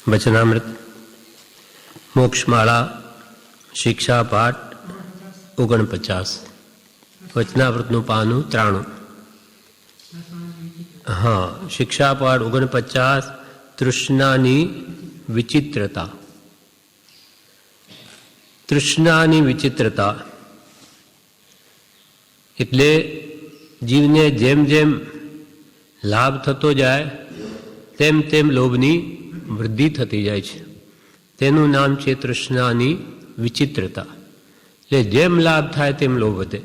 વચનામૃત મોક્ષમાળા શિક્ષા પાઠ 49 વચનામૃતનું પાનું 93. હા, શિક્ષા પાઠ 49 તૃષ્ણાની વિચિત્રતા. તૃષ્ણાની વિચિત્રતા એટલે જીવને જેમ જેમ લાભ થતો જાય તેમ તેમ લોભની વૃદ્ધિ થતી જાય છે. તેનું નામ છે તૃષ્ણાની વિચિત્રતા. એટલે જેમ લાભ થાય તેમ લોભ વધે.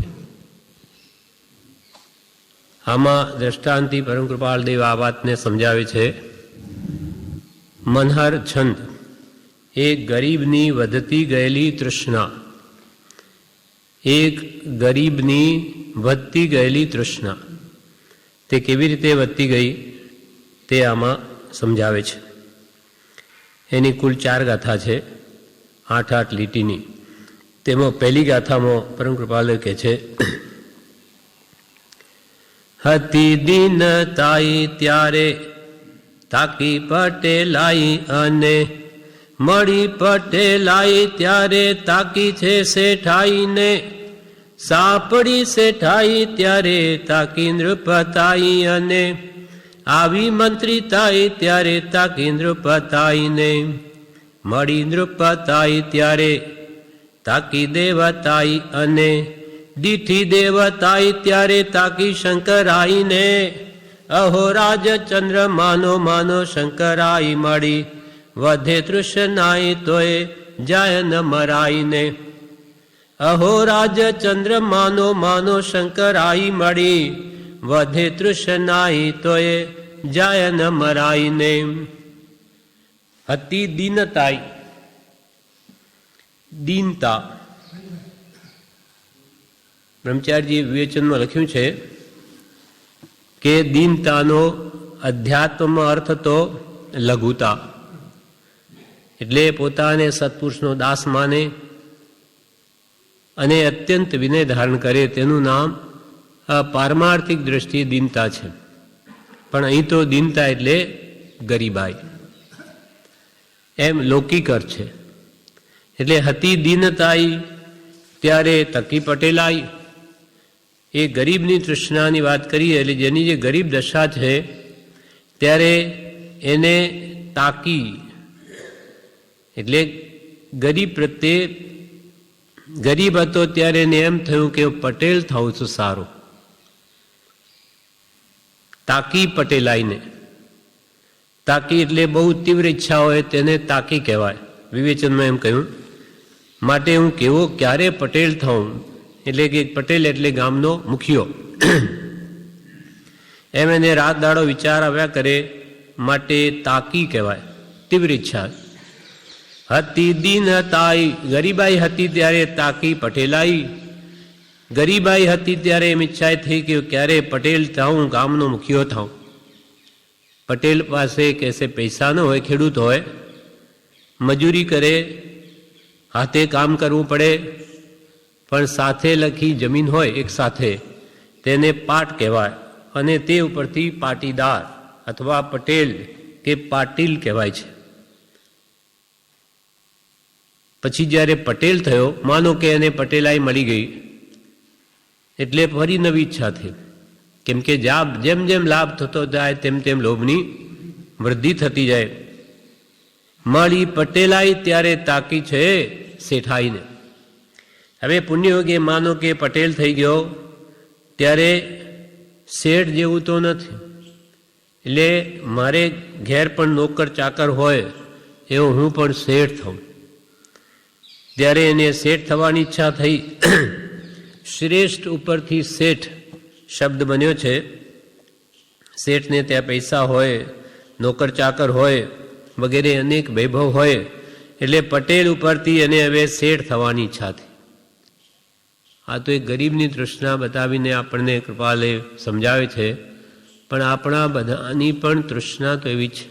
આમાં દ્રષ્ટાંતિ પરમ કૃપાળદેવ આ વાતને સમજાવે છે. મનહર છંદ એક ગરીબની વધતી ગયેલી તૃષ્ણા, એક ગરીબની વધતી ગયેલી તૃષ્ણા તે કેવી રીતે વધતી ગઈ તે આમાં સમજાવે છે. એની કુલ 4 ગાથા છે, 8-8 લીટીની. તેમાં પહેલી ગાથામાં પરમ કૃપાલય કહે છે, હતી દીનતાઈ ત્યારે તાકી પટેલાઈ અને મળી પટેલાઈ ત્યારે તાકી છે શેઠાઈને, સાપડી શેઠાઈ ત્યારે તાકી નૃપતાઈ અને આવી મંત્રીતાઈ ત્યારે તાકી નૃપતાઈને, મળી નૃપતાઈ ત્યારે તાકી દેવતાઈ અને દીઠી દેવતાઈ ત્યારે તાકી શંકરાઈને, અહો રાજચંદ્ર માનો માનો શંકરાઈ મળી વધે તૃષ્ણાઈ તોય જાય ન મરાઈને, અહો રાજચંદ્ર માનો માનો શંકરાઈ મળી વધે તૃષ્ણાઈ તોય જાય ન મરાઈને. હતી દીનતાઈ, દીનતા. બ્રહ્મચારીજી વિવેચનમાં લખ્યું છે કે દીનતાનો અધ્યાત્મમાં અર્થ તો લઘુતા, એટલે પોતાને સત્પુરુષનો દાસ માને અને અત્યંત વિનય ધારણ કરે તેનું નામ પારમાર્થિક દ્રષ્ટિએ દીનતા છે. પણ અહીં તો દીનતા એટલે ગરીબાઈ એમ લૌકિક અર્થ છે. એટલે હતી દીનતાઈ ત્યારે તકી પટેલાઈ, એ ગરીબની તૃષ્ણાની વાત કરીએ. એટલે જેની જે ગરીબ દશા છે ત્યારે એને તાકી, એટલે ગરીબ પ્રત્યે, ગરીબ હતો ત્યારે એને એમ થયું કે પટેલ થાઉં છું સારું. તાકી પટેલાઈને, તાકી એટલે બહુ તીવ્ર ઈચ્છા હોય તેને તાકી કહેવાય. વિવેચનમાં એમ કહ્યું, માટે હું કેવો ક્યારે પટેલ થાઉં, એટલે કે પટેલ એટલે ગામનો મુખિયો. એમ એને રાત દાડો વિચાર આવ્યા કરે, માટે તાકી કહેવાય, તીવ્ર ઈચ્છા. હતી દીનતાઈ, ગરીબાઈ હતી ત્યારે તાકી પટેલાઈ, ગરીબાઈ હતી ત્યારે એમ ઈચ્છા થઈ કે ક્યારે પટેલ થાઉં, ગામનો મુખિયો થાઉં. પટેલ પાસે કહેશે પૈસા ન હોય, ખેડૂત હોય, મજૂરી કરે, હાથે કામ કરવું પડે, પણ સાથે લખી જમીન હોય એક સાથે, તેને પાટ કહેવાય. અને તે ઉપરથી પાટીદાર અથવા પટેલ કે પાટીલ કહેવાય છે. પછી જ્યારે પટેલ થયો, માનો કે એને પટેલાઈ મળી ગઈ, એટલે ફરી નવી ઈચ્છા થઈ. કેમ કે જેમ જેમ લાભ થતો જાય તેમ તેમ લોભની વૃદ્ધિ થતી જાય. મળી પટેલાઈ ત્યારે તાકી છે શેઠાઈને. હવે પુણ્યયોગે માનો કે પટેલ થઈ ગયો, ત્યારે શેઠ જેવું તો નથી. એટલે મારે ઘેર પણ નોકર ચાકર હોય એવો હું પણ શેઠ થઉં. ત્યારે એને શેઠ થવાની ઈચ્છા થઈ. શ્રેષ્ઠ ઉપરથી શેઠ શબ્દ બન્યો છે. શેઠને ત્યાં પૈસા હોય, નોકર ચાકર હોય, વગેરે અનેક વૈભવ હોય. એટલે પટેલ ઉપરથી એને હવે શેઠ થવાની ઈચ્છા થઈ. આ તો એક ગરીબની તૃષ્ણા બતાવીને આપણને કૃપાલય સમજાવે છે. પણ આપણા બધાની પણ તૃષ્ણા તો એવી છે.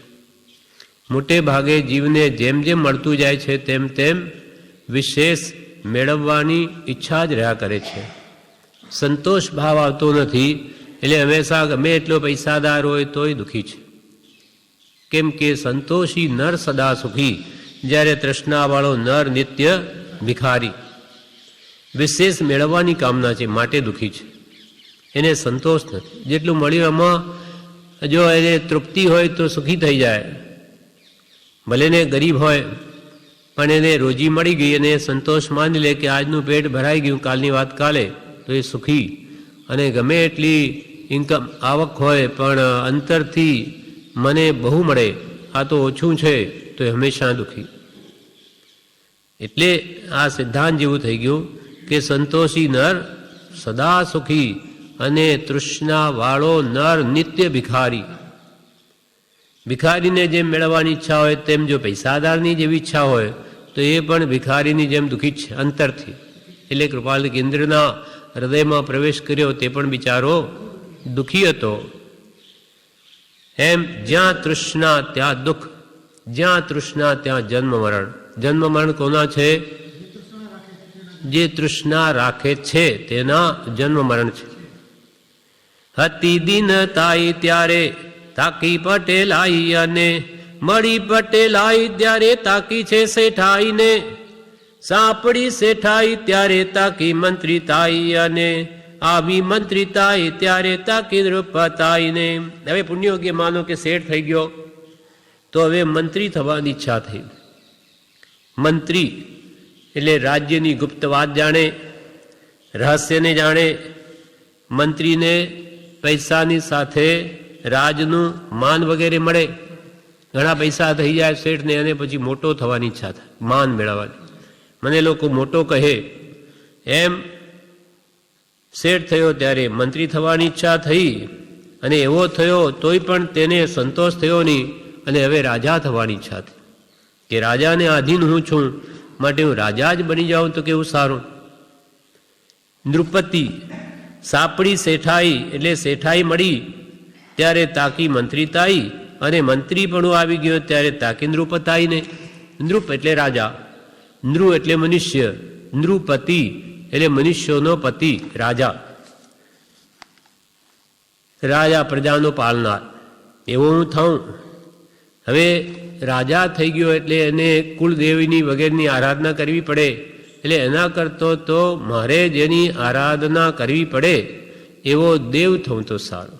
મોટે ભાગે જીવને જેમ જેમ મળતું જાય છે તેમ તેમ વિશેષ મેળવવાની ઈચ્છા જ રહ્યા કરે છે. સંતોષ ભાવ આવતો નથી. એટલે હંમેશા ગમે એટલો પૈસાદાર હોય તોય દુઃખી છે. કેમ કે સંતોષી નર સદા સુખી, જ્યારે તૃષ્ણાવાળો નર નિત્ય ભિખારી. વિશેષ મેળવવાની કામના છે માટે દુઃખી છે, એને સંતોષ નથી. જેટલું મળ્યું એમાં જો એને તૃપ્તિ હોય તો સુખી થઈ જાય. ભલે ને ગરીબ હોય પણ એને રોજી મળી ગઈ અને સંતોષ માની લે કે આજનું પેટ ભરાઈ ગયું, કાલની વાત કાલે, તો એ સુખી. અને ગમે એટલી ઇન્કમ આવક હોય પણ અંતરથી મને બહુ મળે, આ તો ઓછું છે, તો એ હંમેશા દુઃખી. એટલે આ સિદ્ધાંત જેવું થઈ ગયું કે સંતોષી નર સદા સુખી અને તૃષ્ણાવાળો નર નિત્ય ભિખારી. ભિખારીને જેમ મેળવવાની ઈચ્છા હોય તેમ જો પૈસાદારની જેવી ઈચ્છા હોય તો એ પણ ભિખારીની જેમ દુઃખી છે અંતરથી. એટલે કૃપાલ ઇન્દ્રના હૃદયમાં પ્રવેશ કર્યો તે પણ બિચારો દુઃખી હતો. એમ જ્યાં તૃષ્ણા ત્યાં દુઃખ, જ્યાં તૃષ્ણા ત્યાં જન્મ મરણ. જન્મ મરણ કોના છે? જે તૃષ્ણા રાખે છે તેના જન્મ મરણ છે. હતી દિન તાઈ ત્યારે તાકી પટેલાઈ, અને મળી પટેલાઈ ત્યારે તાકી છે શેઠાઈને. સાંપડી શેઠાઈ ત્યારે તાકી મંત્રીતાઈ, અને આવી મંત્રીતાઈ ત્યારે તાકી નૃપતાઈને. હવે પુણ્યોગ્ય માનો કે શેઠ થઈ ગયો તો હવે મંત્રી થવાની ઈચ્છા થઈ. મંત્રી એટલે રાજ્યની ગુપ્ત વાત જાણે, રહસ્યને જાણે. મંત્રીને પૈસાની સાથે રાજનું માન વગેરે મળે. ઘણા પૈસા થઈ જાય શેઠને અને પછી મોટો થવાની ઈચ્છા થાય, માન મેળવવાની. મને લોકો મોટો કહે એમ શેઠ થયો ત્યારે મંત્રી થવાની ઈચ્છા થઈ, અને એવો થયો તોય પણ તેને સંતોષ થયો નહીં, અને હવે રાજા થવાની ઈચ્છા થઈ કે રાજાને આધીન હું છું, માટે હું રાજા જ બની જાઉં તો કેવું સારું. નૃપતિ સાપડી શેઠાઈ એટલે શેઠાઈ મળી ત્યારે તાકી મંત્રીતાઈ, અને મંત્રી પણ આવી ગયો ત્યારે તાકી નૃપતાઈને. નૃપ એટલે રાજા, નૃ એટલે મનુષ્ય, નૃપતિ એટલે મનુષ્યોનો પતિ, રાજા. રાજા પ્રજાનો પાલનાર એવો હું થાઉં. હવે રાજા થઈ ગયો એટલે એને કુળદેવીની વગેરેની આરાધના કરવી પડે. એટલે એના કરતો તો મારે જેની આરાધના કરવી પડે એવો દેવ થવું તો સારું.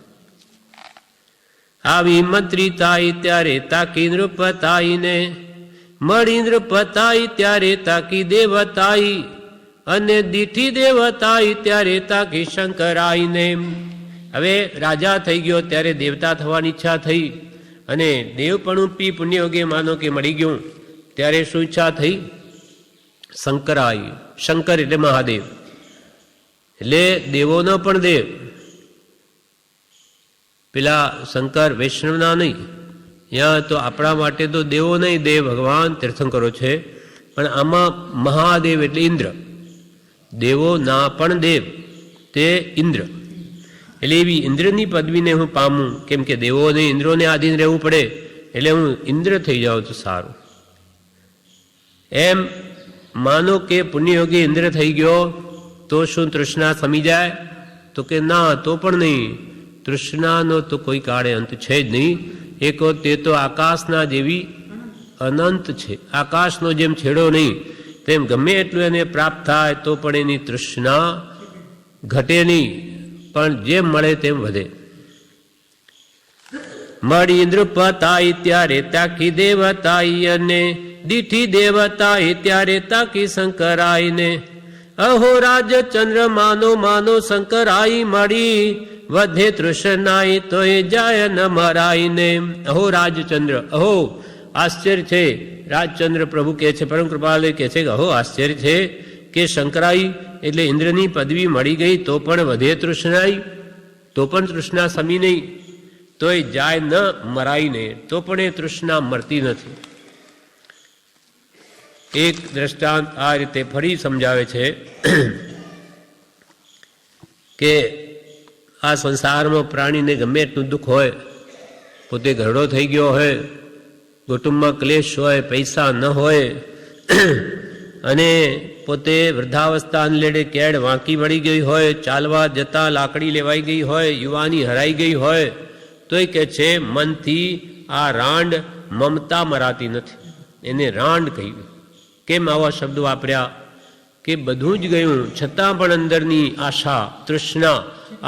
આવી મંત્રીતાઈ ત્યારે તાકી નૃપતાઈને, મળી નૃપતાઈ ત્યારે તાકી દેવતાઈ, અને દીઠી દેવતાઈ ત્યારે તાકી શંકરાઈને. હવે રાજા થઈ ગયો ત્યારે દેવતા થવાની ઈચ્છા થઈ, અને દેવપણું પી પુણ્યયોગે માનો કે મળી ગયું ત્યારે શું ઈચ્છા થઈ? શંકરાય. શંકર એટલે મહાદેવ, એટલે દેવોનો પણ દેવ. પેલા શંકર વૈષ્ણવના નહીં, ત્યાં તો આપણા માટે તો દેવો નહીં, દેવ ભગવાન તીર્થંકરો છે, પણ આમાં મહાદેવ એટલે ઇન્દ્ર. દેવો ના પણ દેવ તે ઇન્દ્ર. એટલે એવી ઇન્દ્રની પદવીને હું પામું, કેમ કે દેવોને ઇન્દ્રોને આધીન રહેવું પડે, એટલે હું ઇન્દ્ર થઈ જાઉં તો સારું. એમ માનો કે પુણ્યયોગી ઇન્દ્ર થઈ ગયો તો શું તૃષ્ણા સમી જાય? તો કે ના, તો પણ નહીં. તૃષ્ણાનો તો કોઈ કાળે અંત છે જ નહીં. એકો તે તો આકાશના જેવી અનંત છે. આકાશનો જેમ છેડો નહીં તેમ ગમે એટલું એને પ્રાપ્ત થાય તો પણ એની તૃષ્ણા ઘટે નહીં, પણ જેમ મળે તેમ વધે. મળી નૃપતાઈ ત્યારે તાકી દેવતાઈ, અને દીઠી દેવતાઈ ત્યારે તાકી શંકરાઈને. અહો રાજચંદ્ર માનો માનો શંકરાઈ મળી, વધે તૃષ્ણાઈ તો એ જાય ન મરાઈને. અહો રાજચંદ્ર, અહો આશ્ચર્ય છે. રાજચંદ્ર પ્રભુ કહે છે, પરમ કૃપાલય કહે છે કે અહો આશ્ચર્ય છે કે શંકરાઈ એટલે ઇન્દ્રની પદવી મળી ગઈ તો પણ વધે તૃષ્ણાઈ, તો પણ તૃષ્ણા સમી નહીં, તો એ જાય ન મરાઈ નહીં, તો પણ એ તૃષ્ણા મરતી નથી. એક દ્રષ્ટાંત આ રીતે ફરી સમજાવે છે કે આ સંસારમાં પ્રાણીને ગમે એટલું દુઃખ હોય, પોતે ઘરડો થઈ ગયો હોય, કુટુંબમાં ક્લેશ હોય, પૈસા ન હોય, અને પોતે વૃદ્ધાવસ્થાને લેડે કેડ વાંકી વળી ગઈ હોય, ચાલવા જતા લાકડી લેવાઈ ગઈ હોય, યુવાની હરાઈ ગઈ હોય, તો એ કહે છે મનથી આ રાંડ મમતા મરાતી નથી, એને રાંડ કહ્યું. કેમ આવા શબ્દો વાપર્યા? કે બધું જ ગયું છતાં પણ અંદરની આશા, તૃષ્ણા,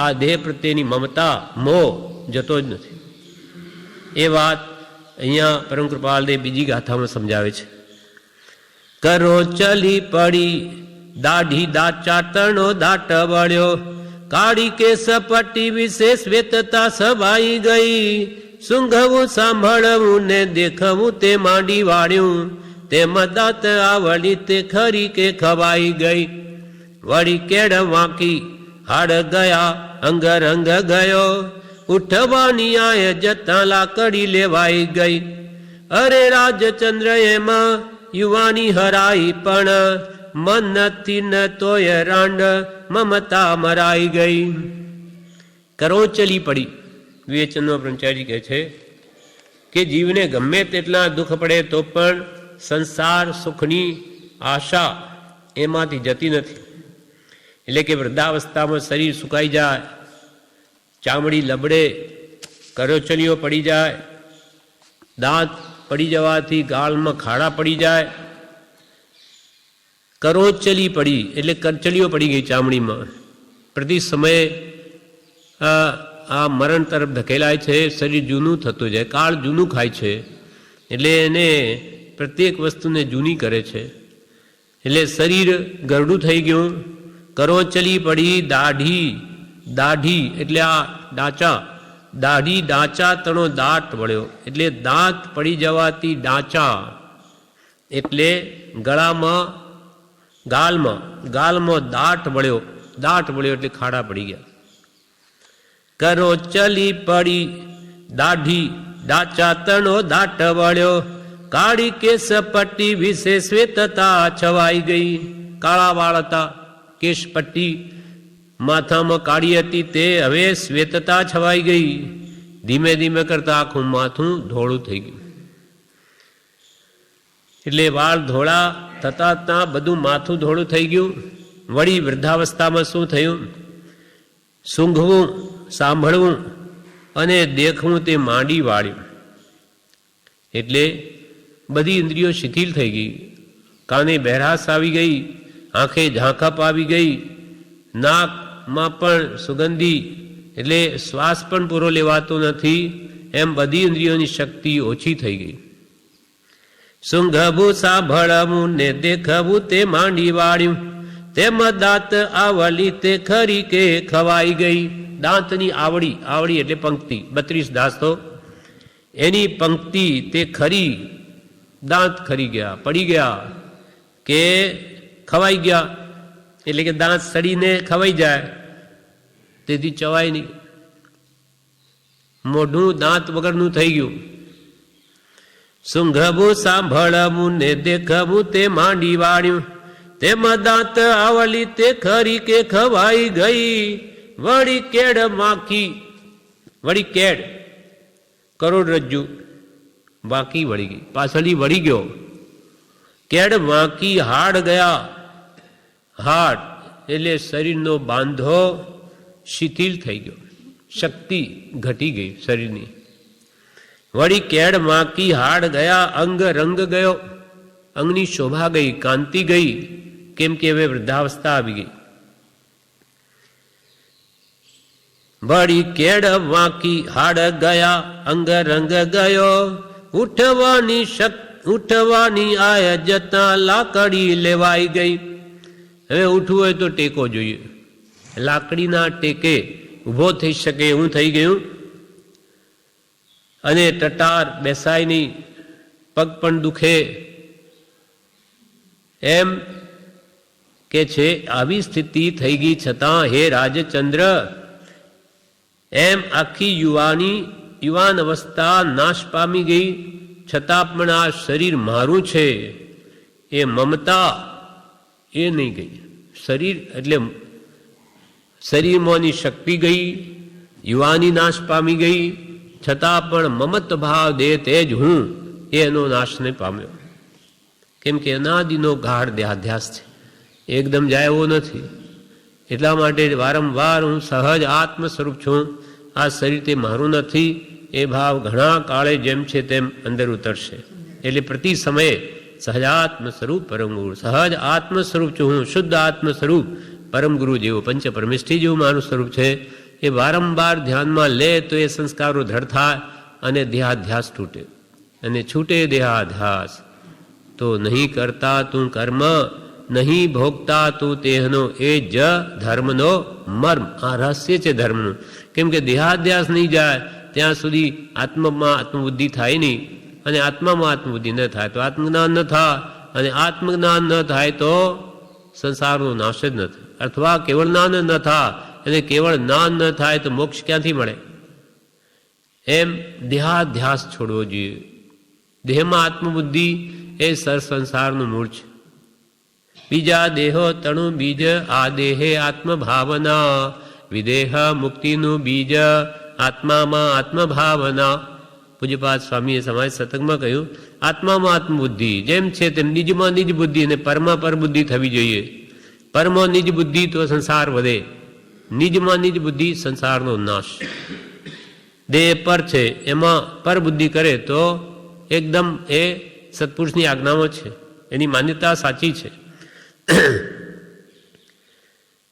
આ દેહ પ્રત્યેની મમતા, મોહ જતો જ નથી. એ વાત અહીંયા પરમ કૃપાલદેવ બીજી ગાથામાં સમજાવે છે. કરો ચલી પડી દાઢી દાચા તણો દાટ વળ્યો, કાળી કેસ પટ્ટી વિશે શ્વેતતા સભાઈ ગઈ, સૂંઘવું સાંભળવું ને દેખવું તે માંડી વાળ્યું, તેમ દાંત આવડી તે ખરી કે ખવાઈ ગઈ, વળી કેડ વાંકી હાડ ગયા અંગ રંગ ગયો, ઉઠવાની આય જતા લાકડી લેવાઈ ગઈ, અરે રાજચંદ્ર એમાં યુવાની હરાઈ પણ, મન નથી ન તોય રાંડ મમતા મરાઈ ગઈ. કરોચલી પડી. વિવેચનનો બ્રહ્મચારી કહે છે કે જીવને ગમે તેટલા દુઃખ પડે તો પણ સંસાર સુખની આશા એમાંથી જતી નથી. એટલે કે વૃદ્ધાવસ્થામાં શરીર સુકાઈ જાય, ચામડી લબડે, કરોચલીઓ પડી જાય, દાંત પડી જવાથી ગાળમાં ખાડા પડી જાય. કરોચલી પડી એટલે કરચલીઓ પડી ગઈ ચામડીમાં. પ્રતિ સમયે આ મરણ તરફ ધકેલાય છે, શરીર જૂનું થતું જાય, કાળ જૂનું ખાય છે, એટલે એને પ્રત્યેક વસ્તુને જૂની કરે છે. એટલે શરીર ગરડું થઈ ગયું. કરોચલી પડી દાઢી, દાઢી એટલે આ ડાચા, દાઢી ડાચા તણો દાંત વળ્યો, એટલે દાંત પડી જવાથી ડાચા એટલે ગળામાં, ગાલમાં દાંત વળ્યો, દાંત વળ્યો એટલે ખાડા પડી ગયા. કરોચલી પડી દાઢી ડાચા તણો દાંત વળ્યો, કાળી કેસ પટ્ટી વિશે શ્વેતતા છવાઈ ગઈ. કાળા વાળ હતા, કેશ પટ્ટી માથામાં કાળી હતી, તે હવે શ્વેતતા છવાઈ ગઈ. ધીમે ધીમે કરતા આખું માથું ધોળું થઈ ગયું. એટલે વાળ ધોળા થતા ત્યાં બધું માથું ધોળું થઈ ગયું. વળી વૃદ્ધાવસ્થામાં શું થયું? સૂંઘવું, સાંભળવું અને દેખવું તે માંડી વાળ્યું. એટલે બધી ઇન્દ્રિયો શિથિલ થઈ ગઈ. કાને બહેરાશ આવી ગઈ, આંખે ઝાંખપ આવી ગઈ, નાકમાં પણ સુગંધી એટલે શ્વાસ પણ પૂરો લેવાતો નથી, એમ બધી ઇન્દ્રિયોની શક્તિ ઓછી થઈ ગઈ. સૂંઘવું સાંભળવું ને દેખવું તે માંડી વાળ્યું, તેમ દાંત આવલી તે ખરી કે ખવાઈ ગઈ. દાંતની આવડી, આવડી એટલે પંક્તિ, 32 દાંતો, એની પંક્તિ તે ખરી, દાંત ખરી ગયા, પડી ગયા કે ખવાઈ ગયા. એટલે કે દાંત સડીને ખવાઈ જાય, તેથી ચવાય નહીં. મોઢું દાંત વગરનું થઈ ગયું. સૂંઘવું સાંભળવું ને દેખવું તે માંડી વાળ્યું, તેમાં દાંત આવલી તે ખરી કે ખવાઈ ગઈ. વળી કેડ માખી, વળી કેડ કરોડરજ્જુ વાંકી વળી ગઈ, પાછળથી વળી ગયો. કેડ વાંકી હાડ ગયા. હાડ એટલે શરીરનો બાંધો શિથિલ થઈ ગયો, શક્તિ ઘટી ગઈ શરીરની. વળી કેડ વાંકી હાડ ગયા, અંગ રંગ ગયો, અંગની શોભા ગઈ, કાંતિ ગઈ, કેમ કે હવે વૃદ્ધાવસ્થા આવી ગઈ. વળી કેડ વાંકી હાડ ગયા, અંગ રંગ ગયો, ઉઠવાની આય જતા લાકડી લેવાઈ ગઈ. હવે ઉઠવું હોય તો ટેકો જોઈએ, લાકડીના ટેકે ઊભો થઈ શકે એવું થઈ ગયું. અને ટટાર બેસાય નહીં, પગ પણ દુખે, એમ કે છે. આવી સ્થિતિ થઈ ગઈ છતાં હે રાજચંદ્ર, એમ આખી યુવાન અવસ્થા નાશ પામી ગઈ છતાં પણ આ શરીર મારું છે એ મમતા એ નહીં ગઈ. શરીર એટલે શરીરમાંની શક્તિ ગઈ, યુવાની નાશ પામી ગઈ, છતાં પણ મમત ભાવ દેહ તેજ હું એનો નાશ નહીં પામ્યો. કેમ કે અનાદિનો ગાઢ દેહાધ્યાસ છે, એકદમ જાય એવો નથી. એટલા માટે વારંવાર હું સહજ આત્મ સ્વરૂપ છું, આ શરીર તે મારું નથી એ ભાવ ઘણા કાળે જેમ છે તેમ અંદર ઉતરશે. એટલે પ્રતિ સમયે સહજાત્મ સ્વરૂપ પરમ ગુરુ, સહજ આત્મ સ્વરૂપ છું હું, શુદ્ધ આત્મ સ્વરૂપ પરમ ગુરુ જેવું, પંચ પરમેષ્ઠી જેવું મારું સ્વરૂપ છે. એ વારંવાર ધ્યાનમાં લે તો એ સંસ્કારો દ્રઢ થાય અને દેહાધ્યાસ તૂટે. અને છૂટે દેહાધ્યાસ તો નહીં કરતા તું કર્મ, નહીં ભોગતા તું તેહનો, એ જ ધર્મનો મર્મ. આ રહસ્ય છે ધર્મનું. કેમ કે દેહાધ્યાસ નહીં જાય ત્યાં સુધી આત્મામાં આત્મબુદ્ધિ થાય નહીં, અને આત્મામાં આત્મબુદ્ધિ ન થાય તો આત્મજ્ઞાન ન થાય, અને આત્મજ્ઞાન ન થાય તો સંસારનો નાશ જ ન થાય. અથવા કેવળ જ્ઞાન ન થાય, અને કેવળ જ્ઞાન ન થાય તો મોક્ષ ક્યાંથી મળે? એમ દેહાધ્યાસ છોડવો જોઈએ. દેહમાં આત્મબુદ્ધિ એ સંસારનું મૂળ છે. બીજા દેહો તણુ બીજ, આ દેહે આત્મભાવના, વિદેહ મુક્તિનું બીજ આત્મામાં આત્મભાવના. પૂજ્યપાદ સ્વામીએ સમાજ સતંગમાં કહ્યું, આત્મામાં આત્મબુદ્ધિ જેમ છે તેમ નિજમાં નિજ બુદ્ધિ અને પરમાં પર બુદ્ધિ થવી જોઈએ. પરમાં નિજ બુદ્ધિ તો સંસાર વધે, નિજમાં નિજ બુદ્ધિ સંસારનો નાશ. દેહ પર છે એમાં પર બુદ્ધિ કરે તો એકદમ એ સત્પુરુષની આજ્ઞામાં છે, એની માન્યતા સાચી છે.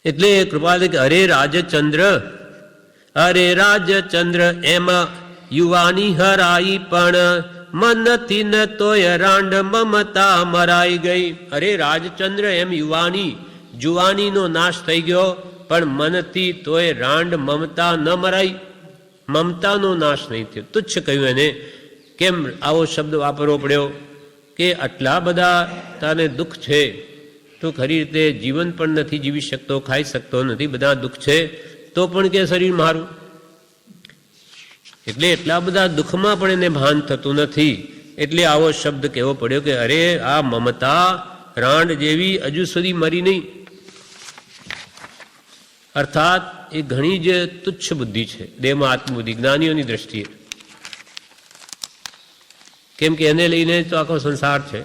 એટલે કૃપાલ કે અરે રાજચંદ્ર, અરે રાજચંદ્ર, એમાં યુવાની હરાઈ પણ મનથી ન તોય રાંડ મમતા મરાઈ ગઈ. અરે રાજચંદ્ર, એમ યુવાની જુવાનીનો નાશ થઈ ગયો, પણ મનથી તોય રાંડ મમતા ન મરાઈ. મમતાનો નાશ નહીં થયો, તુચ્છ કહ્યું એને. કેમ આવો શબ્દ વાપરવો પડ્યો? કે આટલા બધા તને દુઃખ છે, તો ખરી રીતે જીવન પણ નથી જીવી શકતો, ખાઈ શકતો નથી, બધા દુઃખ છે, તો પણ કે શરીર મારું. એટલે એટલા બધા દુઃખમાં પણ એને ભાન થતું નથી. એટલે આવો શબ્દ કહેવો પડ્યો કે અરે આ મમતા રાંડ જેવી હજુ સુધી મરી નહીં. અર્થાત એ ઘણી જ તુચ્છ બુદ્ધિ છે દેહમાં આત્મબુદ્ધિ જ્ઞાનીઓની દ્રષ્ટિએ. કેમ કે એને લઈને તો આખો સંસાર છે.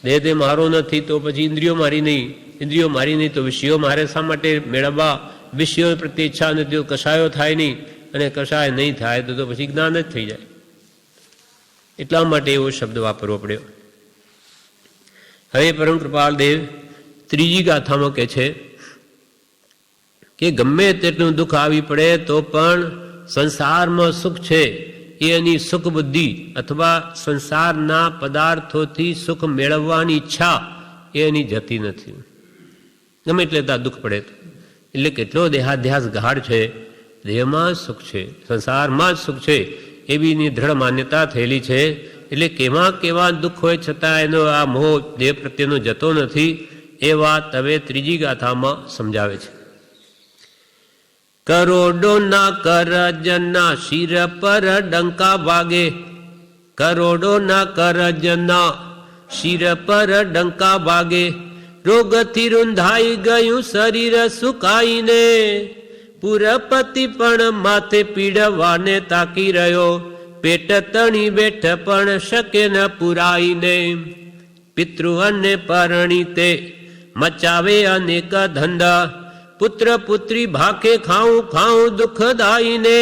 દેહ તે મારો નથી તો પછી ઇન્દ્રિયો મારી નહીં, ઇન્દ્રિયો મારી નહીં તો વિષયો મારે શા માટે મેળવવા? વિષયો પ્રત્યે ઈચ્છા નથી તો કશાયો થાય નહીં, અને કશાય નહીં થાય તો પછી જ્ઞાન જ થઈ જાય. એટલા માટે એવો શબ્દ વાપરવો પડ્યો. હવે પરમ કૃપાલદેવ ત્રીજી ગાથામાં કહે છે કે ગમે તેટલું દુઃખ આવી પડે તો પણ સંસારમાં સુખ છે એ એની સુખ બુદ્ધિ અથવા સંસારના પદાર્થોથી સુખ મેળવવાની ઈચ્છા એ એની જતી નથી. ગમે એટલે ત્યાં દુઃખ પડે તો. એટલે કેટલો દેહાધ્યાસ ગાઢ છે. દેહમાં સુખ છે, સંસારમાં જ સુખ છે એવી એની દ્રઢ માન્યતા થયેલી છે. એટલે કેવા દુઃખ હોય છતાં એનો આ મોહ દેહ પ્રત્યેનો જતો નથી. એ વાત હવે ત્રીજી ગાથામાં સમજાવે છે. કરોડોના કરજના શિર પર ડંકા વાગે, કરોડોના કરજના શિર પર ડંકા વાગે, રોગથી રૂંધાઈ ગયું શરીર સુકાઈને, પુરપતિ પણ માથે પીડવાને તાકી રહ્યો, પેટ તણી બેઠ પણ શકે ન પુરાઈને, પિતૃઓને પરણીતે મચાવે અનેક ધંધા, પુત્ર પુત્રી ભાકે ખાઉં ખાઉં દુઃખદાયીને,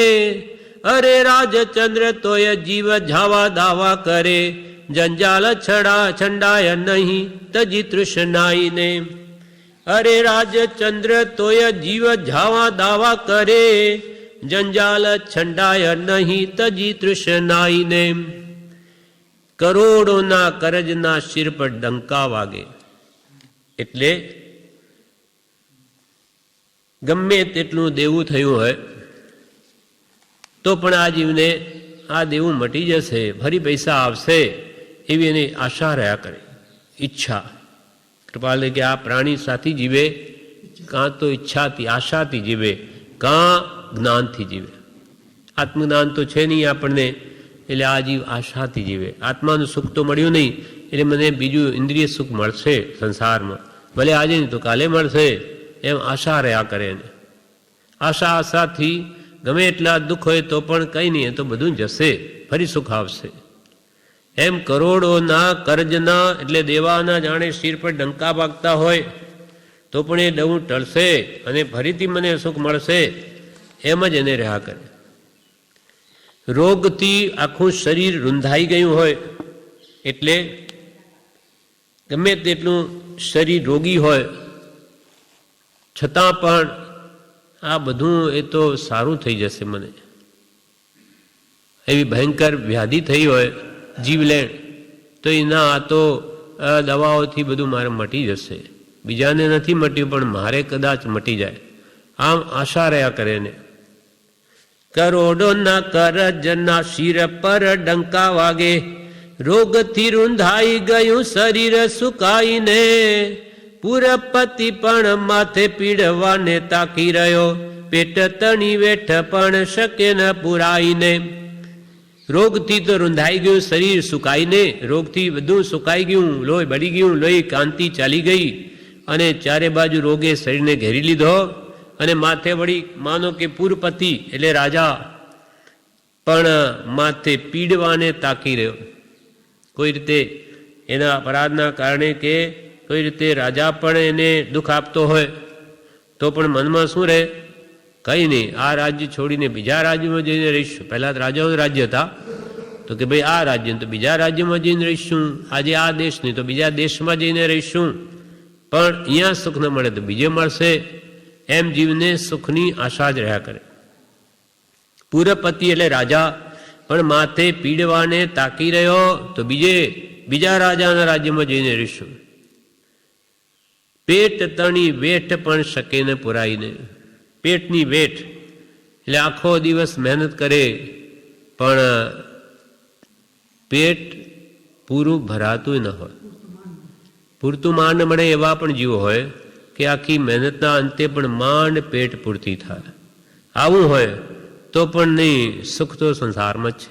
અરે રાજચંદ્ર તોય જીવ જાવા દાવા કરે, જંજાલ છંડાય નહીં તજી તૃષ્ણાઈને, અરે રાજચંદ્ર તોય જીવ જાવા દાવા કરે, જંજાલ છંડાય નહીં તજી તૃષ્ણાઈને. કરોડોના કરજના શિર પર ડંકા વાગે. એટલે ગમે તેટલું દેવું થયું હોય તો પણ આ જીવને આ દેવું મટી જશે, ફરી પૈસા આવશે એવી એની આશા રહ્યા કરે, ઈચ્છા. કૃપાલે કે આ પ્રાણી સાથી જીવે, કાં તો ઈચ્છાથી આશાથી જીવે, કાં જ્ઞાનથી જીવે. આત્મજ્ઞાન તો છે નહીં આપણને, એટલે આ જીવ આશાથી જીવે. આત્માનું સુખ તો મળ્યું નહીં એટલે મને બીજું ઇન્દ્રિય સુખ મળશે સંસારમાં, ભલે આજે નહીં તો કાલે મળશે, એમ આશા રહ્યા કરે એને. આશાથી ગમે એટલા દુઃખ હોય તો પણ કંઈ નહીં, તો બધું જશે, ફરી સુખ આવશે. એમ કરોડોના કરજના એટલે દેવાના જાણે શિર પર ડંકા વાગતા હોય તો પણ એ ડવું ટળશે અને ફરીથી મને સુખ મળશે, એમ જ એને રહ્યા કરે. રોગથી આખું શરીર રૂંધાઈ ગયું હોય, એટલે ગમે તેટલું શરીર રોગી હોય છતાં પણ આ બધું એ તો સારું થઈ જશે મને, એવી ભયંકર વ્યાધિ થઈ હોય જીવલેણ, તો એના આ તો દવાઓથી બધું મારે મટી જશે, બીજાને નથી મટ્યું પણ મારે કદાચ મટી જાય, આમ આશા રહ્યા કરે ને. કરોડોના કરજના શિર પર ડંકા વાગે, રોગથી રૂંધાઈ ગયું શરીર સુકાઈને, પૂરપતિ પણ માથે પીડવાને તાકી રહ્યો, પેટ તણી વેઠ પણ શકે ન પુરાઈને. રોગથી તો રૂંધાઈ ગયું શરીર સુકાઈને, રોગથી બધું સુકાઈ ગયું, લોહી બળી ગયું, લોહી કાંતિ ચાલી ગઈ, અને ચારે બાજુ રોગે શરીરને ઘેરી લીધો, અને માથે વળી માનો કે પૂરપતિ એટલે રાજા પણ માથે પીડવાને તાકી રહ્યો. કોઈ રીતે એના અપરાધના કારણે કે કોઈ રીતે રાજા પણ એને દુઃખ આપતો હોય તો પણ મનમાં શું રહે, કંઈ નહીં, આ રાજ્ય છોડીને બીજા રાજ્યમાં જઈને રહીશું. પહેલાં તો રાજાઓનું રાજ્ય હતા, તો કે ભાઈ આ રાજ્ય તો બીજા રાજ્યમાં જઈને રહીશું, આજે આ દેશ નહીં તો બીજા દેશમાં જઈને રહીશું, પણ અહીંયા સુખ ન મળે તો બીજે મળશે, એમ જીવને સુખની આશા જ રહ્યા કરે. પૂરપતિ એટલે રાજા પણ માથે પીડવાને તાકી રહ્યો, તો બીજા રાજાના રાજ્યમાં જઈને રહીશું. પેટ તણી વેઠ પણ શકે ને પુરાઈને. પેટની વેઠ એટલે આખો દિવસ મહેનત કરે પણ પેટ પૂરું ભરાતું ન હોય, પૂરતું માંડ મળે એવા પણ જીવો હોય કે આખી મહેનતના અંતે પણ માંડ પેટ પૂરતી થાય. આવું હોય તો પણ નહીં, સુખ તો સંસારમાં જ છે,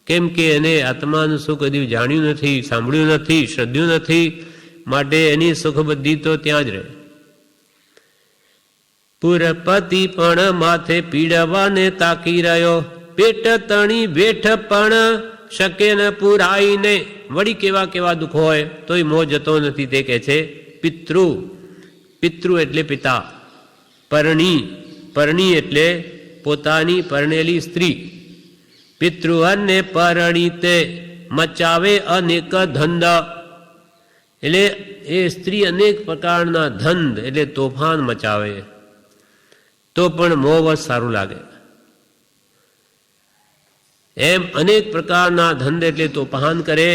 કેમ કે એને આત્માનું સુખ હજી જાણ્યું નથી, સાંભળ્યું નથી, શ્રદ્ધ્યું નથી, માટે એની સુખ બધી તો ત્યાં જ રહે. પૂરપતિ પણ માથે પીડવાને તાકી રહ્યો, પેટ તણી વેઠ પણ શકે ન પુરાઈને. વળી કેવા કેવા દુઃખ હોય તોય મોહ જતો નથી. તે કહે છે પિતૃ એટલે પિતા, પરણી એટલે પોતાની પરણેલી સ્ત્રી. પિતૃ અને પરણીતે મચાવે અનેક ધંધા, એટલે એ સ્ત્રી અનેક પ્રકારના ધંધ એટલે તોફાન મચાવે તો પણ મોહવશ સારું લાગે. એમ અનેક પ્રકારના ધંધ એટલે તોફાન કરે.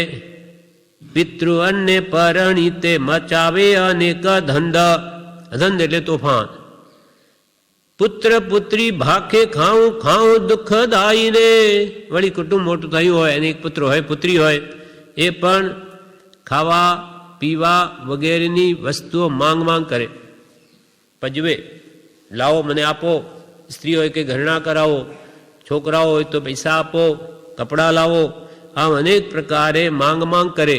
પિતૃ અને પરણીતે મચાવે અનેક ધંધ એટલે તોફાન. પુત્ર પુત્રી ભાખે ખાઉં દુઃખદાયીને. વળી કુટુંબ મોટું થયું હોય અને એક પુત્ર હોય પુત્રી હોય, એ પણ ખાવા પીવા વગેરેની વસ્તુઓ માંગ કરે, પજવે, લાવો મને આપો. સ્ત્રી હોય કે ઘરેણા કરાવો, છોકરાઓ હોય તો પૈસા આપો, કપડાં લાવો, આમ અનેક પ્રકારે માંગ કરે.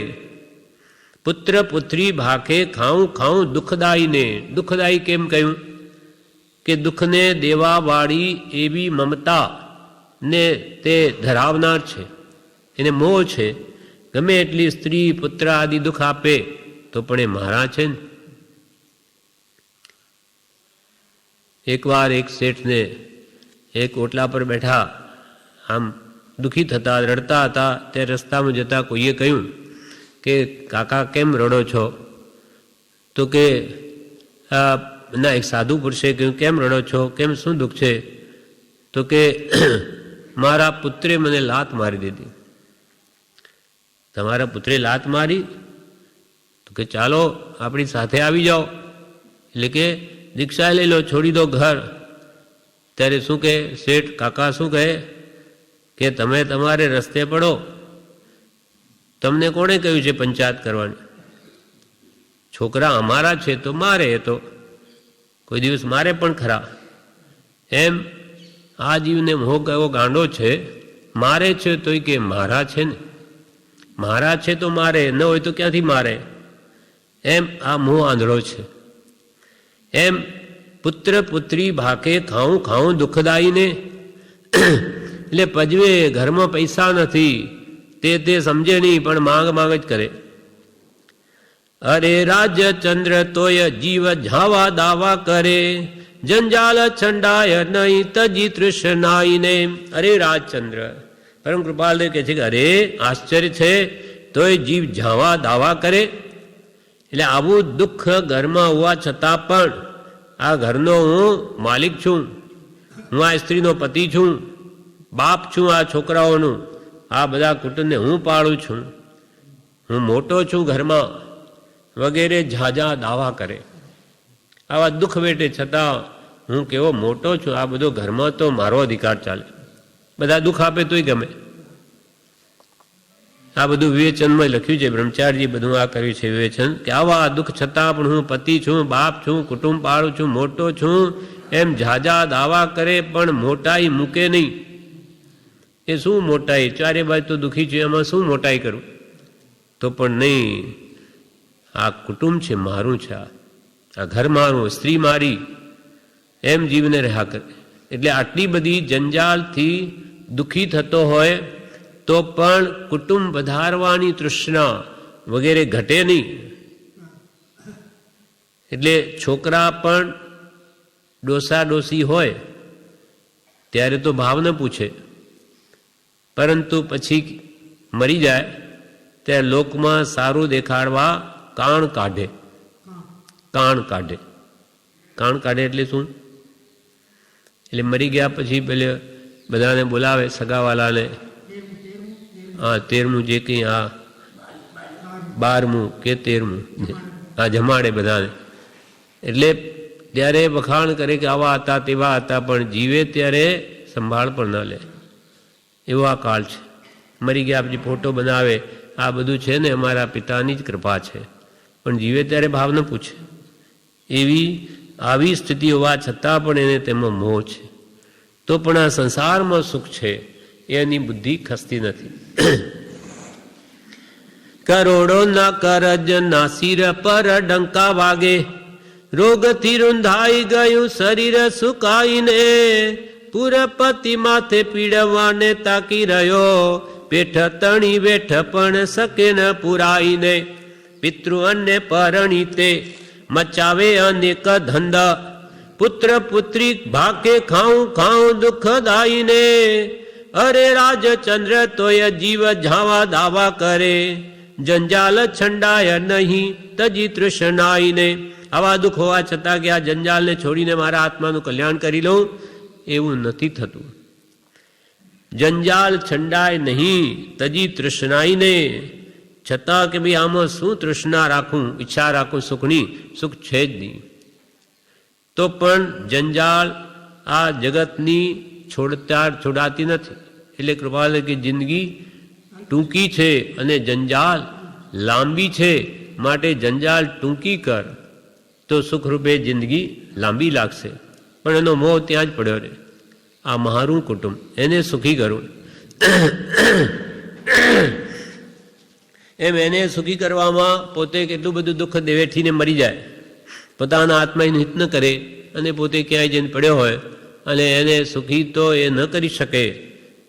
પુત્ર પુત્રી ભાખે ખાઉં દુઃખદાયીને. દુઃખદાયી કેમ કહ્યું કે દુઃખને દેવાવાળી એવી મમતા ને તે ધરાવનાર છે, એને મોહ છે. ગમે એટલી સ્ત્રી પુત્ર આદિ દુઃખ આપે તો પણ એ મારા છે ને. એકવાર એક શેઠને એક ઓટલા પર બેઠા આમ દુઃખી થતા રડતા હતા, તે રસ્તામાં જતા કોઈએ કહ્યું કે કાકા કેમ રડો છો? તો કે ના, એક સાધુ પુરુષે કહ્યું કેમ રડો છો, કેમ શું દુઃખ છે? તો કે મારા પુત્રે મને લાત મારી દીધી. તમારા પુત્રે લાત મારી? તો કે ચાલો આપણી સાથે આવી જાઓ, એટલે કે દીક્ષા લઈ લો, છોડી દો ઘર. ત્યારે શું કહે શેઠ કાકા, શું કહે કે તમે તમારે રસ્તે પડો, તમને કોણે કહ્યું છે પંચાયત કરવાની? છોકરા અમારા છે તો મારે, એ તો કોઈ દિવસ મારે પણ ખરા. એમ આ જીવને મોહ એવો ગાંડો છે, મારે છે તોય કે મારા છે ને, મારા છે તો મારે, ન હોય તો ક્યાંથી મારે? એમ આ મોહ આંધળો છે. એમ પુત્ર પુત્રી ભાકે ખાઉં દુઃખદાયીને. એટલે પજવે, ઘરમાં પૈસા નથી, તે સમજે નહીં, પણ માંગ જ કરે. અરે રાજચંદ્ર તોય જીવ ઝાવા દાવા કરે, જંજાલ છંડાય નહીં તજી તૃષ્ણાઈને. અરે રાજચંદ્ર, પરમ કૃપાલદેવ કહે છે કે અરે આશ્ચર્ય છે, તોય જીવ ઝાવા દાવા કરે. એટલે આવું દુઃખ ઘરમાં હોવા છતાં પણ આ ઘરનો હું માલિક છું, હું આ સ્ત્રીનો પતિ છું, બાપ છું આ છોકરાઓનું, આ બધા કુટુંબને હું પાળું છું, હું મોટો છું ઘરમાં વગેરે ઝાઝા દાવા કરે. આવા દુઃખ વેઠે છતાં હું કેવો મોટો છું, આ બધો ઘરમાં તો મારો અધિકાર ચાલે, બધા દુઃખ આપે તોય ગમે. આ બધું વિવેચનમાં લખ્યું છે, બ્રહ્મચારીજી બધું આ કર્યું છે વિવેચન, કે આવા દુઃખ છતાં પણ હું પતિ છું, બાપ છું, કુટુંબ પાળું છું, મોટો છું, એમ ઝાઝા દાવા કરે પણ મોટાઈ મૂકે નહીં. એ શું મોટાઈ, ચારે બાજુ તો દુઃખી છું, એમાં શું મોટાઈ કરું? તો પણ નહીં, આ કુટુંબ છે મારું છે, આ ઘર મારું, સ્ત્રી મારી, એમ જીવને રહ્યા કરે. એટલે આટલી બધી જંજાલથી દુઃખી થતો હોય તો પણ કુટુંબ વધારવાની તૃષ્ણા વગેરે ઘટે નહીં. એટલે છોકરા પણ ડોસા ડોસી હોય ત્યારે તો ભાવ ન પૂછે, પરંતુ પછી મરી જાય ત્યારે લોકમાં સારું દેખાડવા કાણ કાઢે. કાણ કાઢે, કાણ કાઢે એટલે શું? એટલે મરી ગયા પછી પેલે બધાને બોલાવે, સગાવાલાને, હા 13મું જે કંઈ આ 12મું કે 13મું આ જમાડે બધાને. એટલે ત્યારે વખાણ કરે કે આવા હતા તેવા હતા, પણ જીવે ત્યારે સંભાળ પણ ન લે. એવો આ કાળ છે. મરી ગયા પછી ફોટો બનાવે, આ બધું છે ને અમારા પિતાની જ કૃપા છે, પણ જીવે ત્યારે ભાવ ન પૂછે. આવી સ્થિતિ હોવા છતાં પણ એને તેમાં મોહ છે. તો પણ આ સંસારમાં સુખ છે એની બુદ્ધિ ખસતી નથી. કરોડો ના કરજ ના સિર પર ડંકા વાગે, રોગથી રૂંધાઈ ગયું શરીર સુકાઈને, પુરપતિ માથે પીડવાને તાકી રહ્યો, પેઠ તણી વેઠ પણ શકે ન પુરાઈને. પિતૃ અન્ને પરણીતે મચાવે અનેક ધંધા, પુત્ર પુત્રી ભાકે ખાઉં ખાઉં દુઃખદાયીને. અરે રાજચંદ્ર તોય જીવ ઝાવા દાવા કરે, જંજાલ છંડાય નહીં તજી તૃષ્ણાઈને. આવા દુઃખ હોવા છતાં કે આ જંજાલને છોડીને મારા આત્માનું કલ્યાણ કરી લઉં, એવું નથી થતું. જંજાલ છંડાય નહીં તજી તૃષ્ણાઈને, છતાં કે ભાઈ આમાં શું તૃષ્ણા રાખું, ઈચ્છા રાખું સુખની, સુખ છે જ નહીં. તો પણ જંજાલ આ જગતની છોડાતી નથી. એટલે કૃપાલ કે જિંદગી ટૂંકી છે અને જંજાલ લાંબી છે, માટે જંજાલ ટૂંકી કર તો સુખરૂપે જિંદગી લાંબી લાગશે. પણ એનો મોહ ત્યાં જ પડ્યો રહે. આ મારું કુટુંબ, એને સુખી કરવું, એમ એને સુખી કરવામાં પોતે કેટલું બધું દુઃખ વેઠીને મરી જાય, પોતાના આત્માનું હિત ન કરે અને પોતે ક્યાંય જઈને પડ્યો હોય, અને એને સુખી તો એ ન કરી શકે,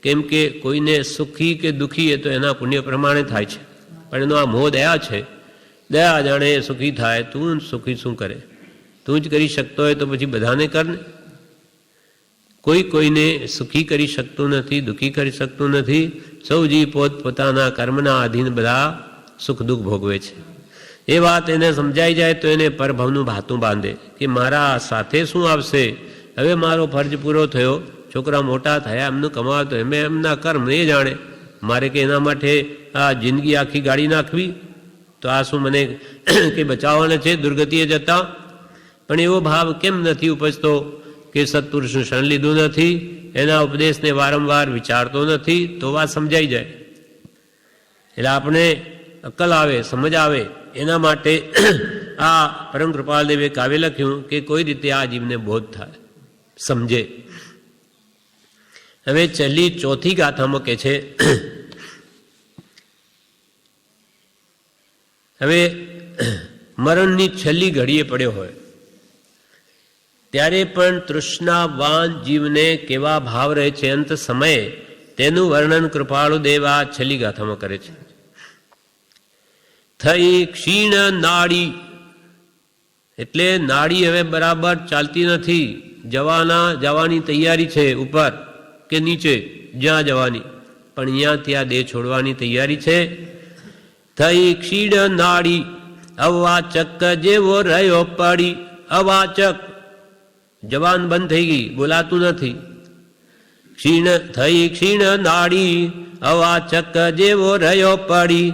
કેમ કે કોઈને સુખી કે દુઃખી એ તો એના પુણ્ય પ્રમાણે થાય છે. પણ એનો આ મોહ દયા છે, દયા જાણે એ સુખી થાય, તું સુખી શું કરે? તું જ કરી શકતો હોય તો પછી બધાને કર ને. કોઈ કોઈને સુખી કરી શકતું નથી, દુઃખી કરી શકતું નથી. સૌ જીવ પોતાના કર્મના આધીન બધા સુખ દુઃખ ભોગવે છે. એ વાત એને સમજાઈ જાય તો એને પરભવનું ભાતું બાંધે કે મારા સાથે શું આવશે, હવે મારો ફરજ પૂરો થયો, છોકરા મોટા થયા, એમનું કમાતો એમ એમના કર્મ એ જાણે, મારે કે એના માટે આ જિંદગી આખી ગાળી નાખવી, તો આ શું મને કે બચાવવાના છે દુર્ગતિએ જતા? પણ એવો ભાવ કેમ નથી ઉપજતો કે સત્પુરુષનું શરણ લીધું નથી, એના ઉપદેશને વારંવાર વિચારતો નથી, તો વાત સમજાઈ જાય. એટલે આપણે અક્કલ આવે, સમજ આવે, એના માટે આ પરમ કૃપાલદેવે કાવ્ય લખ્યું કે કોઈ રીતે આ જીવને બોધ થાય, સમજે. હવે છેલ્લી ચોથી ગાથામાં કે છે, હવે મરણની છેલ્લી ઘડીએ પડ્યો હોય ત્યારે પણ તૃષ્ણાવાન જીવને કેવા ભાવ રહે છે અંત સમયે, તેનું વર્ણન કૃપાળુ દેવ આ છેલ્લી ગાથામાં કરે છે. થઈ ક્ષીણ નાડી, એટલે નાડી હવે બરાબર ચાલતી નથી, જવાની તૈયારી છે, ઉપર કે નીચે જ્યાં જવાની, પણ અહીંયાથી આ દેહ છોડવાની તૈયારી છે. થઈ ક્ષીણ નાડી અવાચક જેવો રહ્યો પડી. અવાચક, જવાન બંધ થઈ ગઈ, બોલાતું નથી. થઈ ક્ષીણ નાડી અવાચક જેવો રહ્યો પડી.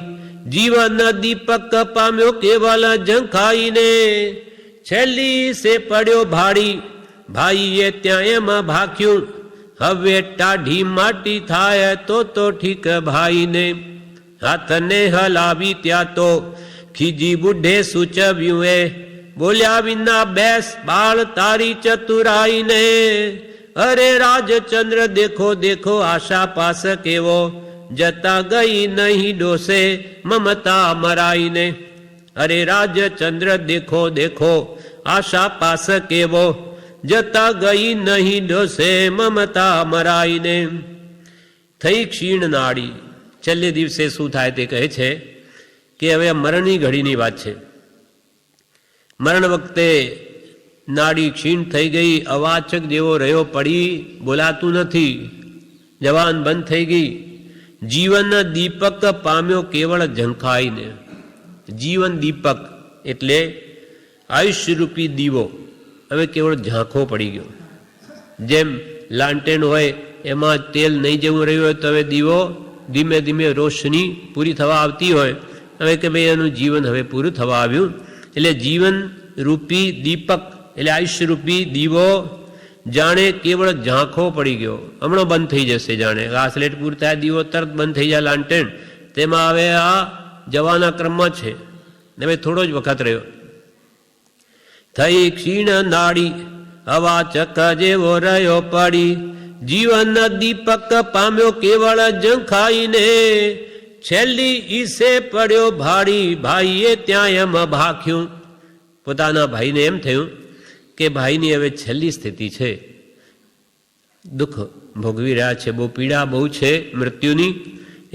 જીવન દીપક પામ્યો કેવલ ઝંખાઈને. છેલ્લી સે પડ્યો ભાડી, ભાઈએ ત્યાં એમાં ભાખ્યું. હવે ટાઢી માટી થાય તો ઠીક ભાઈને. હાથને હલાવી ત્યાં તો ખીજી બુઢે સૂચવ્યું એ. બોલ્યા વિના બેસ બાળ તારી ચતુરાઈને. અરે રાજચંદ્ર દેખો દેખો આશા પાસ કેવો. જતા ગઈ નહીં ડોસે મમતા મરાઈને. અરે રાજચંદ્ર દેખો દેખો આશા પાસ કેવો. જતા ગઈ નહીં ડોસે મમતા મરાઈને. થઈ ક્ષીણ નાડી. છેલ્લે દિવસે શું થાય તે કહે છે કે હવે મરણની ઘડીની વાત છે. મરણ વખતે નાડી ક્ષીણ થઈ ગઈ, અવાચક જેવો રહ્યો પડી, બોલાતું નથી, જવાન બંધ થઈ ગઈ. જીવન દીપક પામ્યો કેવળ ઝંખાઈને. જીવન દીપક એટલે આયુષ્યરૂપી દીવો હવે કેવળ ઝાંખો પડી ગયો. જેમ લાંટેન હોય એમાં તેલ નહીં જેવું રહ્યું હોય તો હવે દીવો ધીમે ધીમે રોશની પૂરી થવા આવતી હોય, હવે કે ભાઈ એનું જીવન હવે પૂરું થવા આવ્યું. એટલે જીવન રૂપી દીપક એટલે આયુષ્યરૂપી દીવો જાણે કેવળ ઝાંખો પડી ગયો, હમણાં બંધ થઈ જશે. જાણે આ સ્લેટ પૂરું થાય દીવો તરત બંધ થઈ જાય લાંટેન, તેમાં હવે આ જવાના ક્રમમાં છે, હવે થોડો જ વખત રહ્યો. થઈ ક્ષીણ નાડી અવાચક જેવો રહ્યો પડી. જીવન દીપક પામ્યો કેવળ ઝંખાઈને. છેલ્લી ઈસે પડ્યો ભાડી, ભાઈએ ત્યાં એમ ભાખ્યું. પોતાના ભાઈને એમ થયું કે ભાઈની હવે છેલ્લી સ્થિતિ છે, દુઃખ ભોગવી રહ્યા છે, બહુ પીડા બહુ છે મૃત્યુની.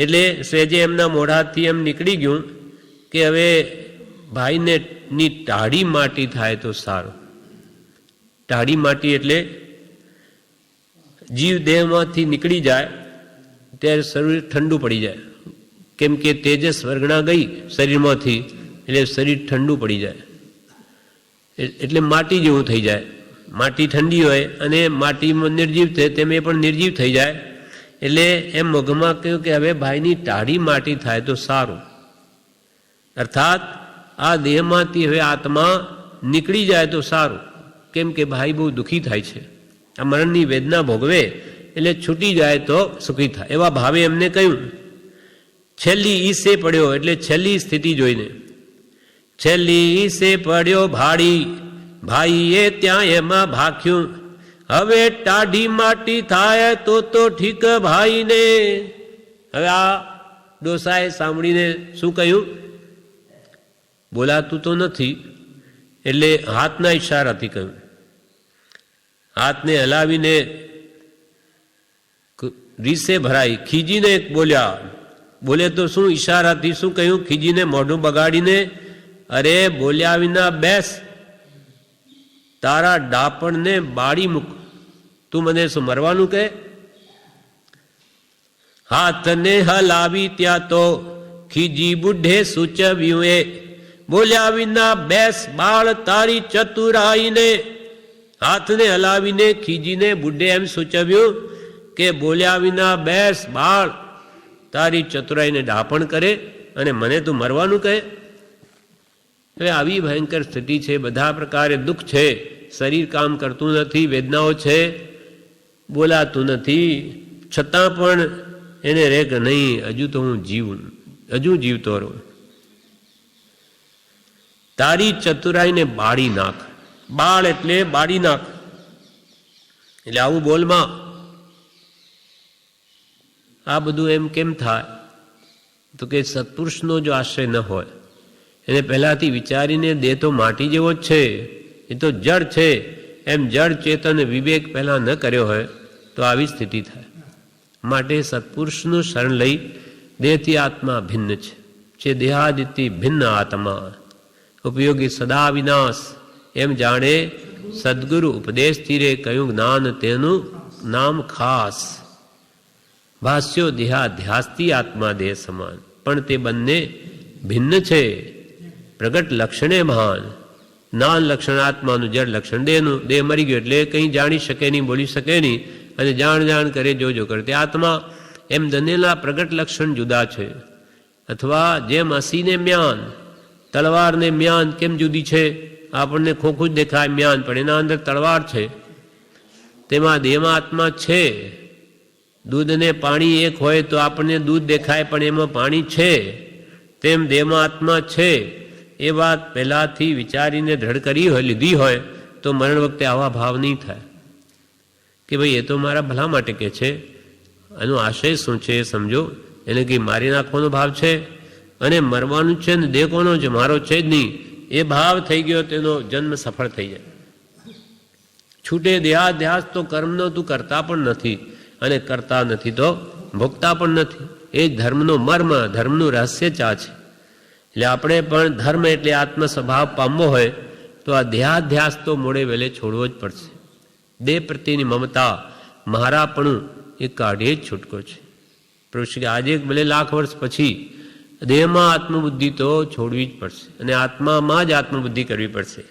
એટલે સહેજે એમના મોઢાથી એમ નીકળી ગયું કે હવે ભાઈને ની ટાઢી માટી થાય તો સારું. ટાઢી માટી એટલે જીવ દેહમાંથી નીકળી જાય ત્યારે શરીર ઠંડુ પડી જાય, કેમ કે તેજસ વર્ગણા ગઈ શરીરમાંથી, એટલે શરીર ઠંડુ પડી જાય, એટલે માટી જેવું થઈ જાય. માટી ઠંડી હોય અને માટીમાં નિર્જીવ થાય તેમ એ પણ નિર્જીવ થઈ જાય. એટલે એમ મગમાં કહ્યું કે હવે ભાઈની ટાઢી માટી થાય તો સારું. અર્થાત આ દેહમાંથી હવે આત્મા નીકળી જાય તો સારું, કેમ કે ભાઈ બહુ દુઃખી થાય છે, આ મરણની વેદના ભોગવે, એટલે છૂટી જાય તો સુખી થાય. એવા ભાવે એમને કહ્યું. છેલ્લી ઈસે પડ્યો એટલે છેલ્લી સ્થિતિ જોઈને. છેલ્લી ઈસે પડ્યો ભાડી, ભાઈએ ત્યાં એમાં ભાખ્યું. હવે ટાઢી માટી થાય તો ઠીક ભાઈને. હવે આ ડોસાએ સાંભળીને શું કહ્યું? બોલાતું તો નથી, એટલે હાથના ઈશારાથી કહ્યું. હાથને હલાવીને રીસે ભરાઈ, ખીજીને બોલ્યા. બોલે તો શું? ઈશારાથી શું કહ્યું? ખીજીને મોઢું બગાડીને, અરે બોલ્યા વિના બેસ, તારા ડાપણને બાળી મૂક, તું મને શું મરવાનું કહે? હાથને હલાવી ત્યાં તો ખીજી બુઢે સૂચવ્યું એ. બોલ્યા વિના બેસ બાળ તારી ચતુરાઈને. હાથને હલાવીને ખીજીને બુઢે એમ સૂચવ્યું કે બોલ્યા વિના બેસ બાળ, તારી ચતુરાઈને ડાપણ કરે અને મને તું મરવાનું કહે? હવે આવી ભયંકર સ્થિતિ છે, બધા પ્રકારે દુઃખ છે, શરીર કામ કરતું નથી, વેદનાઓ છે, બોલાતું નથી, છતાં પણ એને રે કે નહીં હજુ તો હું જીવું, હજુ જીવતો રહું. તારી ચતુરાઈને બાળી નાખ. બાળ એટલે બાળી નાખ, એટલે આવું બોલમાં. આ બધું એમ કેમ થાય? તો કે સત્પુરુષનો જો આશ્રય ન હોય, એને પહેલાથી વિચારીને દે તો માટી જેવો જ છે, એ તો જળ છે, એમ જળ ચેતન વિવેક પહેલા ન કર્યો હોય તો આવી સ્થિતિ થાય. માટે સત્પુરુષનું શરણ લઈ દેહથી આત્મા ભિન્ન છે દેહાદિતિ ભિન્ન આત્મા, ઉપયોગી સદા વિનાશ, એમ જાણે સદગુરુ ઉપદેશથી રે કહ્યું જ્ઞાન તેનું નામ ખાસ. ભાષ્યો દેહાધ્યાસથી આત્મા દેહ સમાન, પણ તે બંને ભિન્ન છે. પ્રગટ લક્ષણે મહાન. જ્ઞાન લક્ષણ આત્માનું, જળ લક્ષણ દેહનું. દેહ મરી ગયો એટલે કંઈ જાણી શકે નહીં, બોલી શકે નહીં, અને જાણ કરે, જો કરે તે આત્મા. એમ બંનેના પ્રગટ લક્ષણ જુદા છે. અથવા જેમ અસીને મ્યાન, તલવારને મ્યાન કેમ જુદી છે? આપણને ખોખું જ દેખાય મ્યાન, પણ એના અંદર તલવાર છે. તેમાં દેહમાં આત્મા છે. દૂધ અને પાણી એક હોય તો આપણને દૂધ દેખાય, પણ એમાં પાણી છે. તેમ દેહમાં આત્મા છે. એ વાત પહેલાંથી વિચારીને દ્રઢ કરી હોય, લીધી હોય, તો મરણ વખતે આવા ભાવ નહીં થાય કે ભાઈ એ તો મારા ભલા માટે કે છે, એનો આશય શું છે એ સમજો. એને કંઈ મારી નાખવાનો ભાવ છે, અને મરવાનું છે ને દેહ કોનો છે? મારો છે જ નહીં. એ ભાવ થઈ ગયો તેનો જન્મ સફળ થઈ જાય. છૂટે દેહાધ્યાસ તો કર્મનો તું કરતા પણ નથી, અને કરતા નથી તો ભોગતા પણ નથી. એ ધર્મનો મર્મ, ધર્મનું રહસ્ય ચા છે. એટલે આપણે પણ ધર્મ એટલે આત્મ સ્વભાવ પામવો હોય તો આ દેહાધ્યાસ તો મોડે વહેલે છોડવો જ પડશે. દેહ પ્રત્યેની મમતા, મારાપણું એ કાઢીએ જ છૂટકો છે. પ્રભુ આજે ભલે લાખ વર્ષ પછી દેહમાં આત્મબુદ્ધિ તો છોડવી જ પડશે, અને આત્મામાં જ આત્મબુદ્ધિ કરવી પડશે.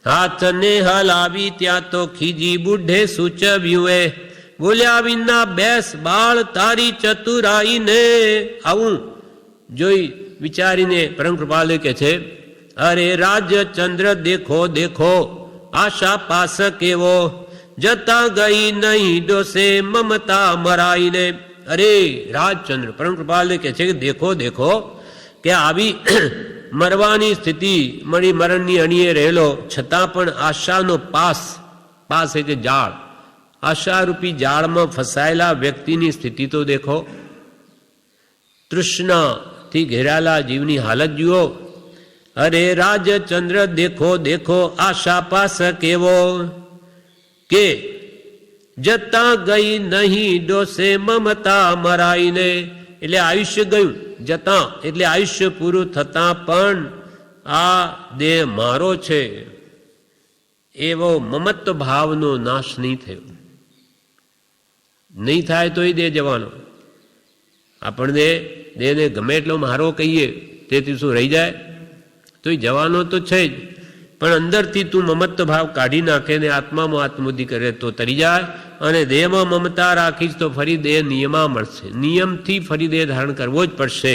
હાથને હલાવી ત્યાં તો ખીજી બુઢે સૂચવ્યું, બોલ્યા વિના બેસ બાળ તારી ચતુરાઈને. આવું જોઈ વિચારીને પરમ કૃપાલુ કે છે, અરે રાજ્ય ચંદ્ર દેખો દેખો, આશા પાસ કેવો, જતા ગઈ નહીં ડોસે મમતા મરાઈને. અરે રાજચંદ્ર પરમ કૃપાલુ કે છે કે દેખો દેખો, કે આવી મરવાની સ્થિતિ, મળી મરણની અણીએ રહેલો છતાં પણ આશાનો પાસ એટલે જાળ, આશારૂપી જાળમાં ફસાયેલા વ્યક્તિની સ્થિતિ તો દેખો. તૃષ્ણાથી ઘેરાયેલા જીવની હાલત જુઓ. અરે રાજચંદ્ર દેખો દેખો, આશા પાસ કેવો, કે જતા ગઈ નહીં ડોસે મમતા મરાઈને. એટલે આયુષ્ય ગયું, જતા એટલે આયુષ્ય પૂરું થતાં પણ આ દેહ મારો છે એવો મમત્વ ભાવનો નાશ નહીં થયો. નહીં થાય તો એ દેહ જવાનો. આપણને દેહને ગમે એટલો મારો કહીએ તેથી શું રહી જાય? તો એ જવાનો તો છે જ, પણ અંદરથી તું મમત્વ ભાવ કાઢી નાખે ને આત્મામાં આત્મબુદ્ધિ કરે તો તરી જાય. અને દેહમાં મમતા રાખીશ તો ફરી દેહ નિયમા મળશે. નિયમથી ફરી દેહ ધારણ કરવો જ પડશે,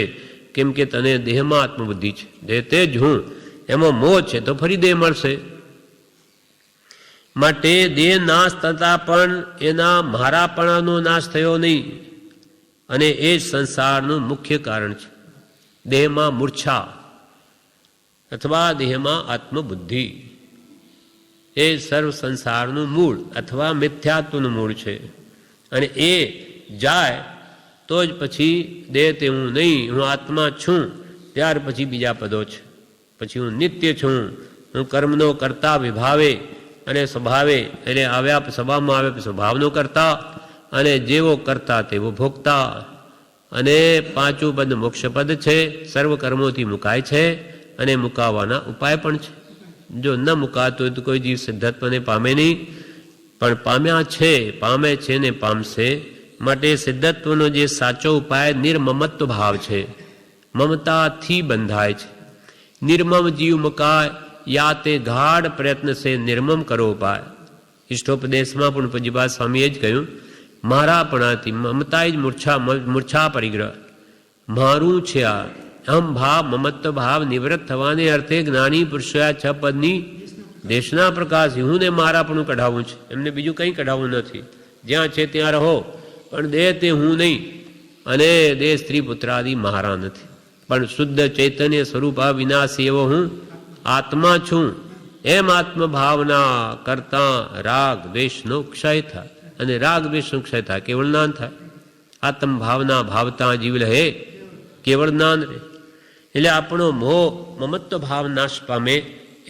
કેમ કે તને દેહમાં આત્મબુદ્ધિ છે, દેહ તે જ હું, એમાં મોહ છે તો ફરી દેહ મળશે. માટે દેહ નાશ થતાં પણ એના મારાપણાનો નાશ થયો નહીં, અને એ જ સંસારનું મુખ્ય કારણ છે. દેહમાં મૂર્છા અથવા દેહમાં આત્મબુદ્ધિ એ સર્વ સંસારનું મૂળ અથવા મિથ્યાત્વનું મૂળ છે. અને એ જાય તો જ પછી દેહ તે હું નહીં, હું આત્મા છું, ત્યાર પછી બીજા પદો છે. પછી હું નિત્ય છું, હું કર્મનો કરતા વિભાવે અને સ્વભાવે, એટલે આવ્યા સ્વભાવમાં આવે સ્વભાવનો કરતા, અને જેવો કરતા તેવો ભોગતા. અને પાંચું પદ મોક્ષપદ છે. સર્વ કર્મોથી મુકાય છે, અને મુકાવાના ઉપાય પણ છે. જો ન મુકાતું હોય તો કોઈ જીવ સિદ્ધત્વને પામે નહીં, પણ પામ્યા છે, પામે છે ને પામશે. માટે સિદ્ધત્વનો જે સાચો ઉપાય નિર્મમત્વ ભાવ છે, મમતાથી બંધાય છે. નિર્મમ જીવ મુકાય, યા તે ગાઢ પ્રયત્ન સે નિર્મમ કરો ઉપાય. ઇષ્ટોપદેશમાં પણ પૂજ્યપાદ સ્વામીએ જ કહ્યું, મારાપણાથી મમતા જ મૂર્છા પરિગ્રહ. મારું છે આ અહમ ભાવ, મમત્વ ભાવ નિવૃત્ત થવાને અર્થે જ્ઞાની પુરુષોએ છ પદની દેશના પ્રકાશ હું ને મારાપણું કઢાવવું છે, એમને બીજું કંઈ કઢાવવું નથી. જ્યાં છે ત્યાં રહો, પણ દેહ તે હું નહીં, અને દેહ સ્ત્રી પુત્રાદિ મારા નથી, પણ શુદ્ધ ચૈતન્ય સ્વરૂપ અવિનાશી એવો હું આત્મા છું. એમ આત્મભાવના કરતા રાગ દ્વેષનો ક્ષય થાય, અને રાગ દ્વેષનો ક્ષય થાય કેવળ જ્ઞાન થાય. આત્મભાવના ભાવતા જીવ રહે, કેવળ જ્ઞાન રહે. એટલે આપણો મોહ મમત્વ ભાવ નાશ પામે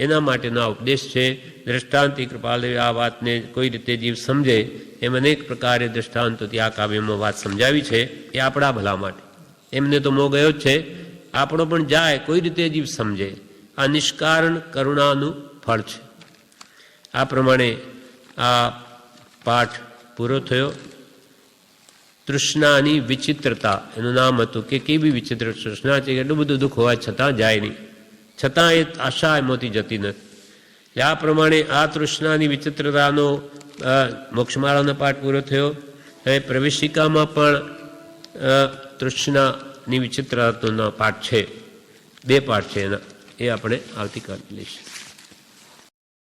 એના માટેનો આ ઉપદેશ છે. દ્રષ્ટાંતિ કૃપાલુ આ વાતને કોઈ રીતે જીવ સમજે એમ અનેક પ્રકારે દ્રષ્ટાંતોથી આ કાવ્યમાં વાત સમજાવી છે. એ આપણા ભલા માટે. એમને તો મોહ ગયો જ છે, આપણો પણ જાય કોઈ રીતે જીવ સમજે. આ નિષ્કારણ કરુણાનું ફળ છે. આ પ્રમાણે આ પાઠ પૂરો થયો. તૃષ્ણાની વિચિત્રતા એનું નામ હતું કે કેવી વિચિત્ર તૃષ્ણા છે, એટલું બધું દુઃખ હોવા છતાં જાય નહીં, છતાં એ આશા એમાંથી જતી નથી. એટલે આ પ્રમાણે આ તૃષ્ણાની વિચિત્રતાનો મોક્ષમાળાનો પાઠ પૂરો થયો. હવે પ્રવેશિકામાં પણ તૃષ્ણાની વિચિત્રતાનો પાઠ છે, 2 પાઠ છે એના, એ આપણે આવતીકાલે લઈશું.